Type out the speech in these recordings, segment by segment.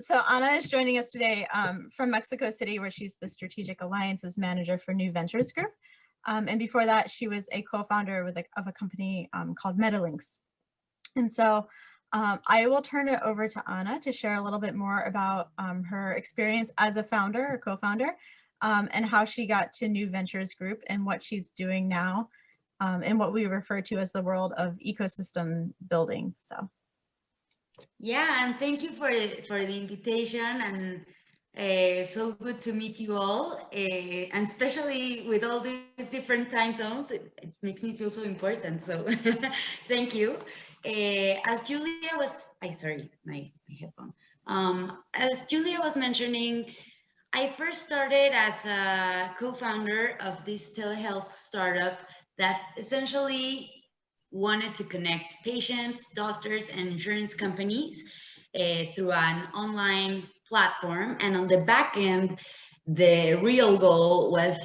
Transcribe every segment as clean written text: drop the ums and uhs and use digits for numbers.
So Ana is joining us today from Mexico City, where she's the Strategic Alliances Manager for New Ventures Group. And before that, she was a co-founder of a company called Medilinx. And so I will turn it over to Ana to share a little bit more about her experience as a founder or co-founder, and how she got to New Ventures Group and what she's doing now in what we refer to as the world of ecosystem building. So. Yeah, and thank you for the invitation, and so good to meet you all, and especially with all these different time zones, it makes me feel so important. So thank you. As Julia was, sorry, my headphone. As Julia was mentioning, I first started as a co-founder of this telehealth startup that essentially wanted to connect patients, doctors, and insurance companies through an online platform. And on the back end, the real goal was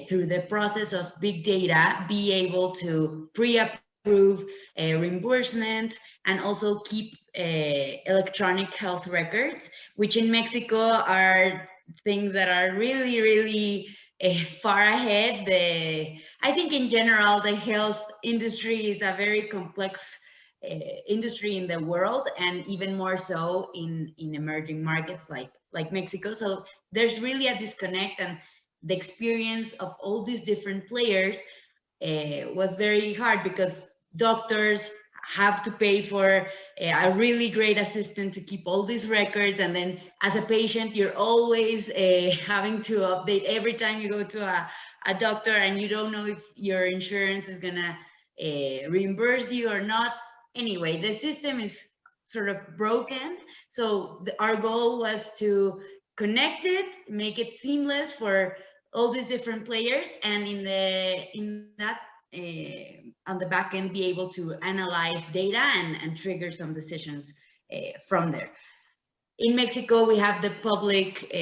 through the process of big data, be able to pre-approve reimbursements and also keep electronic health records, which in Mexico are things that are really, really far ahead. I think in general, the health industry is a very complex industry in the world, and even more so in emerging markets like Mexico. So there's really a disconnect, and the experience of all these different players was very hard because doctors have to pay for a really great assistant to keep all these records, and then as a patient you're always having to update every time you go to a doctor, and you don't know if your insurance is gonna reimburse you or not. Anyway, the system is sort of broken, so our goal was to connect it, make it seamless for all these different players, and in that on the back end be able to analyze data and trigger some decisions from there. In Mexico, we have the public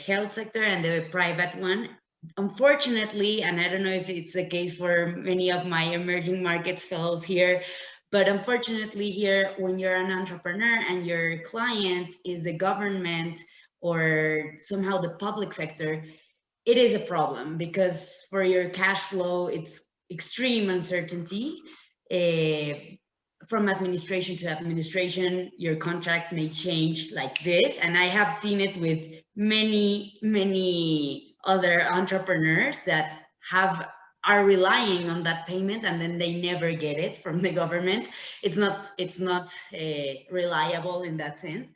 health sector and the private one. Unfortunately, and I don't know if it's the case for many of my emerging markets fellows here, but unfortunately here, when you're an entrepreneur and your client is the government or somehow the public sector, it is a problem because for your cash flow, it's extreme uncertainty. From administration to administration, your contract may change like this. And I have seen it with many, many other entrepreneurs that are relying on that payment, and then they never get it from the government. It's not reliable in that sense.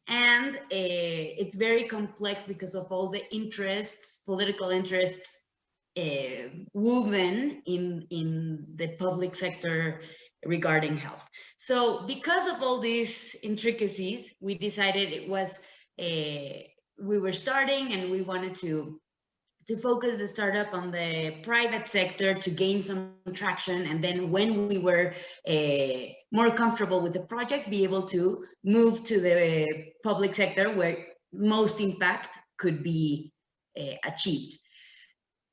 And it's very complex because of all the interests, political interests, woven in the public sector regarding health. So because of all these intricacies, we decided it was, we were starting and we wanted to focus the startup on the private sector to gain some traction. And then when we were more comfortable with the project, be able to move to the public sector where most impact could be achieved.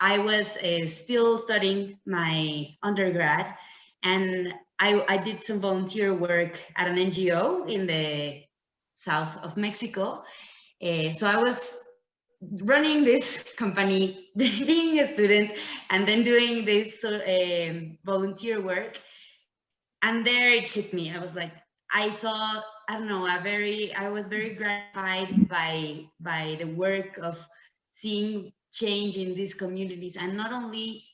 I was still studying my undergrad, and I did some volunteer work at an NGO in the south of Mexico. So I was running this company, being a student, and then doing this volunteer work. And there it hit me. I was like, I don't know, I was very gratified by the work of seeing change in these communities, and not only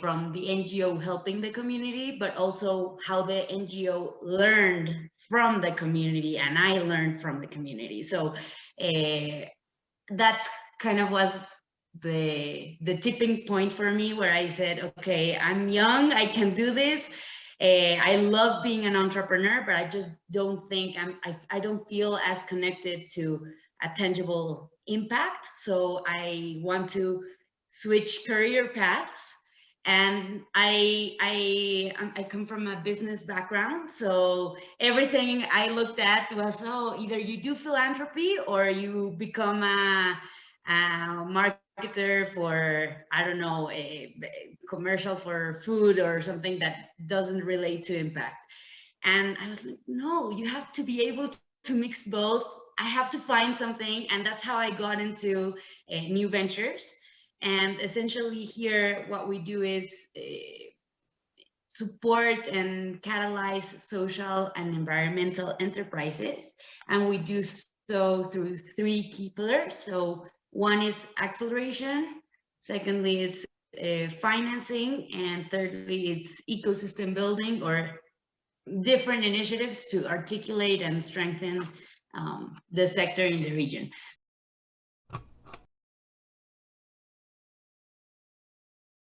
from the NGO helping the community, but also how the NGO learned from the community, and I learned from the community. So that kind of was the tipping point for me, where I said, okay, I'm young, I can do this. I love being an entrepreneur, but I just don't think I don't feel as connected to a tangible impact. So I want to switch career paths. And I come from a business background, so everything I looked at was, either you do philanthropy or you become a marketer for, I don't know, a commercial for food or something that doesn't relate to impact. And I was like, no, you have to be able to mix both I have to find something, and that's how I got into new ventures. And essentially here, what we do is support and catalyze social and environmental enterprises. And we do so through 3 key pillars. So one is acceleration, secondly is financing, and thirdly it's ecosystem building, or different initiatives to articulate and strengthen the sector in the region.